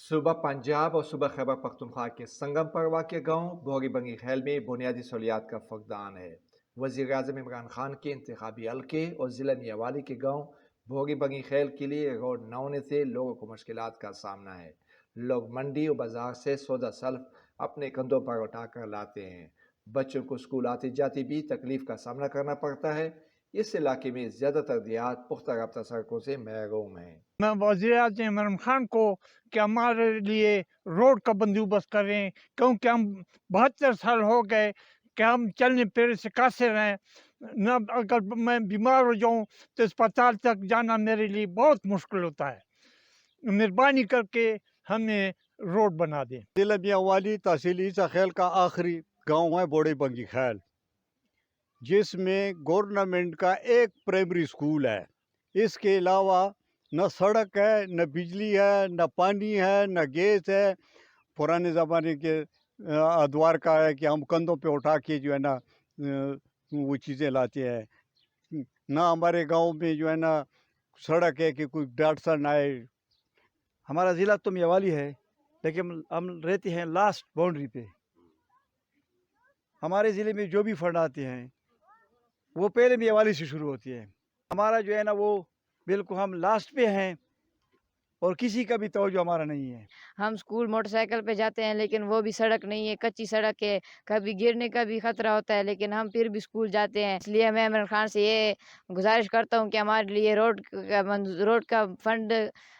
صوبہ پنجاب اور صوبہ خیبر پختونخوا کے سنگم پر واقع گاؤں بھوری بنگی خیل میں بنیادی سہولیات کا فقدان ہے۔ وزیر اعظم عمران خان کے انتخابی حلقے اور ضلع میاوالی کے گاؤں بھوری بنگی خیل کے لیے روڈ نہ ہونے سے لوگوں کو مشکلات کا سامنا ہے۔ لوگ منڈی اور بازار سے سودا سلف اپنے کندھوں پر اٹھا کر لاتے ہیں۔ بچوں کو اسکول آتے جاتے بھی تکلیف کا سامنا کرنا پڑتا ہے۔ اس علاقے میں زیادہ تر دیہات پختہ رابطہ سڑکوں سے محروم ہیں۔ میں وزیر اعظم عمران خان کو کہ ہمارے لیے روڈ کا بندوبست کریں، کیونکہ ہم 72 سال ہو گئے کہ ہم چلنے پھرنے سے قاصر ہیں۔ نہ اگر میں بیمار ہو جاؤں تو اسپتال تک جانا میرے لیے بہت مشکل ہوتا ہے۔ مہربانی کر کے ہمیں روڈ بنا دیں۔ ضلع میاوالی تحصیل عیسیٰ خیل کا آخری گاؤں ہے بوڑی بنگی خیل، جس میں گورنمنٹ کا ایک پرائمری اسکول ہے۔ اس کے علاوہ نہ سڑک ہے، نہ بجلی ہے، نہ پانی ہے، نہ گیس ہے۔ پرانے زمانے کے ادوار کا ہے کہ ہم کندھوں پہ اٹھا کے جو ہے نا وہ چیزیں لاتے ہیں۔ نہ ہمارے گاؤں میں جو ہے نا سڑک ہے کہ کوئی ڈاکٹر نہ آئے۔ ہمارا ضلع تو میاوالی ہے، لیکن ہم رہتے ہیں لاسٹ باؤنڈری پہ۔ ہمارے ضلع میں جو بھی فنڈ آتے ہیں وہ پہلے میاوالی سے شروع ہوتی ہے۔ ہمارا جو ہے نا وہ بالکل ہم لاسٹ پہ ہیں اور کسی کا بھی توجہ ہمارا نہیں ہے۔ ہم اسکول موٹر سائیکل پہ جاتے ہیں، لیکن وہ بھی سڑک نہیں ہے، کچی سڑک ہے، کبھی گرنے کا بھی خطرہ ہوتا ہے، لیکن ہم پھر بھی اسکول جاتے ہیں۔ اس لیے میں عمران خان سے یہ گزارش کرتا ہوں کہ ہمارے لیے روڈ کا فنڈ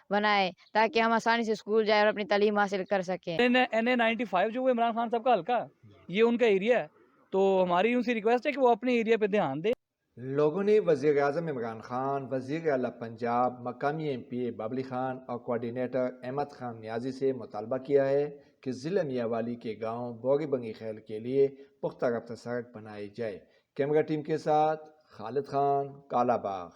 بنائے تاکہ ہم آسانی سے اسکول جائیں اور اپنی تعلیم حاصل کر سکیں۔ NA95 جو وہ عمران خان صاحب کا حلقہ، یہ ان کا ایریا ہے، تو ہماری ان سے ریکویسٹ ہے کہ وہ اپنے ایریا پہ دھیان دیں۔ لوگوں نے وزیر اعظم عمران خان، وزیر اعلیٰ پنجاب، مقامی MP بابلی خان اور کوارڈینیٹر احمد خان نیازی سے مطالبہ کیا ہے کہ ضلع میاوالی کے گاؤں بھوری بنگی خیل کے لیے پختہ رابطہ سڑک بنائی جائے۔ کیمرہ ٹیم کے ساتھ خالد خان، کالا باغ۔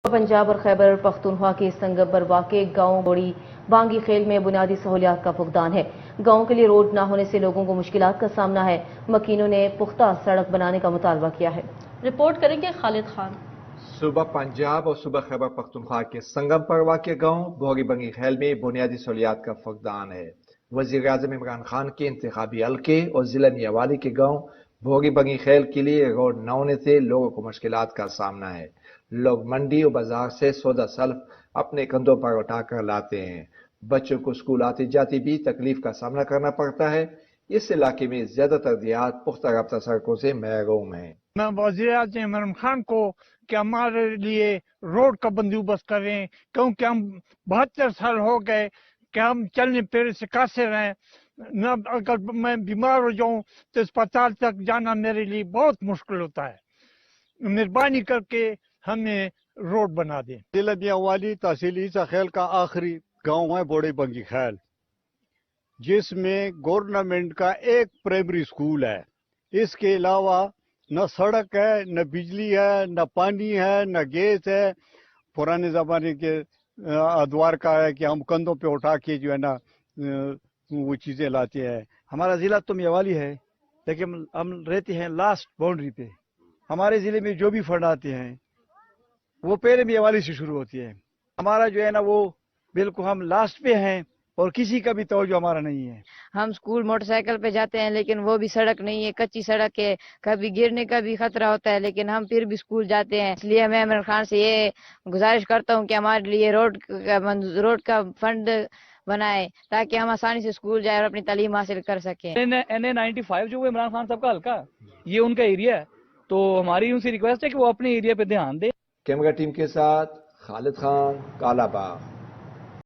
پنجاب اور خیبر پختونخوا کے سنگم پر واقع گاؤں بوڑی بانگی خیل میں بنیادی سہولیات کا فقدان ہے۔ گاؤں کے لیے روڈ نہ ہونے سے لوگوں کو مشکلات کا سامنا ہے۔ مکینوں نے پختہ سڑک بنانے کا مطالبہ کیا ہے۔ رپورٹ کریں گے خالد خان۔ صوبہ پنجاب اور صوبہ خیبر پختونخوا کے سنگم پر واقع گاؤں بھوری بنگی خیل میں بنیادی سہولیات کا فقدان ہے۔ وزیر اعظم عمران خان کے انتخابی حلقے اور ضلع میاوالی کے گاؤں بھوری بنگی خیل کے لیے روڈ نہ ہونے سے لوگوں کو مشکلات کا سامنا ہے۔ لوگ منڈی اور بازار سے سودا سلف اپنے کندھوں پر اٹھا کر لاتے ہیں۔ بچوں کو اسکول آتے جاتے بھی تکلیف کا سامنا کرنا پڑتا ہے۔ اس علاقے میں زیادہ تر دیہات پختہ رابطہ سڑکوں سے محروم ہیں۔ میں وزیر اعظم عمران خان کو کہ ہمارے لیے روڈ کا بندوبست کریں، کیونکہ ہم 72 سال ہو گئے کہ ہم چلنے پھرنے سے قاصر ہیں۔ نہ اگر میں بیمار ہو جاؤں تو اسپتال تک جانا میرے لیے بہت مشکل ہوتا ہے۔ مہربانی کر کے ہمیں روڈ بنا دیں۔ ضلع میاوالی تحصیل عیسیٰ خیل کا آخری گاؤں ہے بوڑی بنگی خیل، جس میں گورنمنٹ کا ایک پرائمری اسکول ہے۔ اس کے علاوہ نہ سڑک ہے، نہ بجلی ہے، نہ پانی ہے، نہ گیس ہے۔ پرانے زمانے کے ادوار کا ہے کہ ہم کندھوں پہ اٹھا کے جو ہے نا وہ چیزیں لاتے ہیں۔ ہمارا ضلع تو میاوالی ہے، لیکن ہم رہتے ہیں لاسٹ باؤنڈری پہ۔ ہمارے ضلع میں جو بھی فنڈ آتے ہیں وہ پہلے میاوالی سے شروع ہوتی ہے۔ ہمارا جو ہے نا وہ بالکل ہم لاسٹ پہ ہیں اور کسی کا بھی توجہ ہمارا نہیں ہے۔ ہم اسکول موٹر سائیکل پہ جاتے ہیں، لیکن وہ بھی سڑک نہیں ہے، کچی سڑک ہے، کبھی گرنے کا بھی خطرہ ہوتا ہے، لیکن ہم پھر بھی اسکول جاتے ہیں۔ اس لیے میں عمران خان سے یہ گزارش کرتا ہوں کہ ہمارے لیے روڈ کا فنڈ بنائے تاکہ ہم آسانی سے اسکول جائیں اور اپنی تعلیم حاصل کر سکیں۔ NA95 جو وہ عمران خان صاحب کا حلقہ، یہ ان کا ایریا ہے، تو ہماری ان سے ریکویسٹ ہے کہ وہ اپنے ایریا پہ دھیان دیں۔ کیمرہ ٹیم کے ساتھ خالد خان، کالا باغ۔